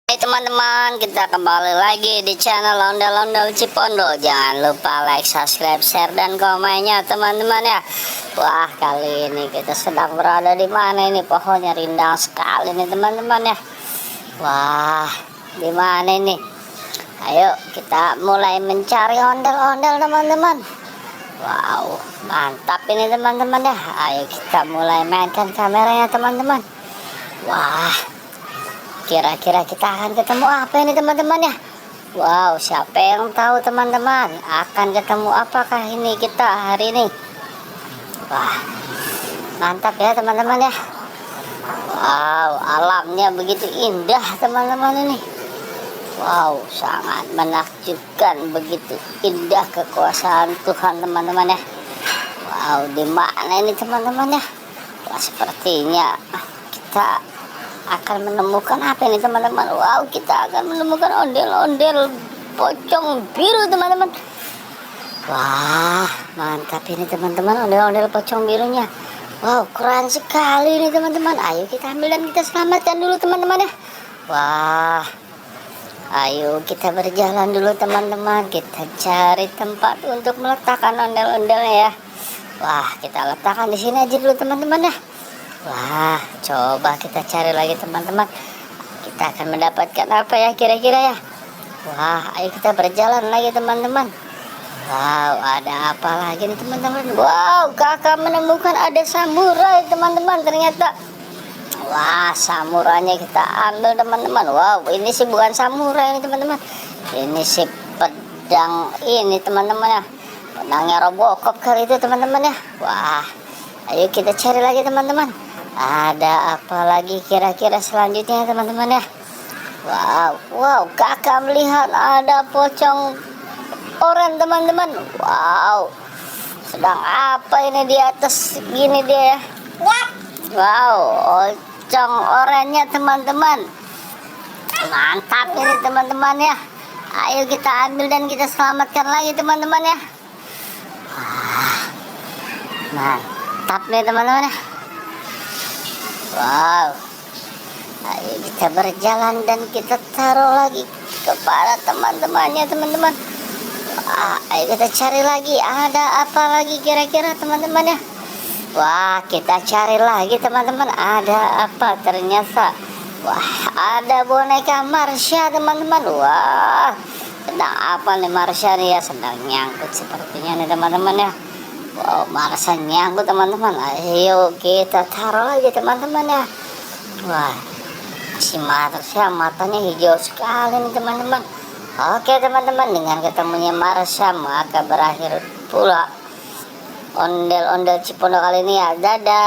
Hai teman-teman, kita kembali lagi di channel Ondel-Ondel Cipondo. Jangan lupa like, subscribe, share, dan komennya teman-teman ya. Wah, kali ini kita sedang berada di mana ini? Pohonnya rindang sekali nih teman-teman ya. Wah, di mana ini? Ayo kita mulai mencari ondel-ondel teman-teman. Wow, mantap ini teman-teman ya. Ayo kita mulai mainkan kameranya teman-teman. Wah, kira-kira kita akan ketemu apa ini teman-teman ya? Wow, siapa yang tahu teman-teman? Akan ketemu apakah ini kita hari ini? Wah, mantap ya teman-teman ya. Wow, alamnya begitu indah teman-teman ini. Wow, sangat menakjubkan, begitu indah kekuasaan Tuhan teman-teman ya. Wow, di mana ini teman-teman ya? Wah, sepertinya kita akan menemukan apa ini teman-teman. Wow, kita akan menemukan ondel-ondel pocong biru teman-teman. Wah, mantap ini teman-teman, ondel-ondel pocong birunya. Wow, keren sekali ini teman-teman. Ayo kita ambil dan kita selamatkan dulu teman-teman ya. Wah, ayo kita berjalan dulu teman-teman. Kita cari tempat untuk meletakkan ondel-ondelnya ya. Wah, kita letakkan di sini aja dulu teman-teman ya. Wah, coba kita cari lagi teman-teman. Kita akan mendapatkan apa ya kira-kira ya? Wah, ayo kita berjalan lagi teman-teman. Wow, ada apa lagi nih teman-teman? Wow, kakak menemukan ada samurai teman-teman ternyata. Wah, samurainya kita ambil teman-teman. Wow, ini sih bukan samurai ini teman-teman. Ini sih pedang ini teman-teman ya. Pedangnya Robocop kali itu teman-teman ya. Wah, ayo kita cari lagi teman-teman. Ada apa lagi kira-kira selanjutnya teman-teman ya? Wow, kakak melihat ada pocong oranye teman-teman. Wow, sedang apa ini di atas gini dia ya? Wow, pocong oranye teman-teman. Mantap ini teman-teman ya. Ayo kita ambil dan kita selamatkan lagi teman-teman ya. Wah, mantap nih teman-teman ya. Wow, ayo kita berjalan dan kita taruh lagi kepada teman-temannya teman-teman. Wah, ayo kita cari lagi ada apa lagi kira-kira teman-teman ya. Wah, kita cari lagi teman-teman, ada apa ternyata. Wah, ada boneka Marsha teman-teman. Wah, sedang apa nih Marsha nih ya? Sedang nyangkut sepertinya nih teman-teman ya. Wow, Marsha nyangkut teman-teman. Ayo kita taruh lagi teman-teman ya. Wah, si Marsha matanya hijau sekali nih teman-teman. Oke teman-teman, dengan ketemunya Marsha maka berakhir pula ondel-ondel Cipondo kali ini ya. Dadah.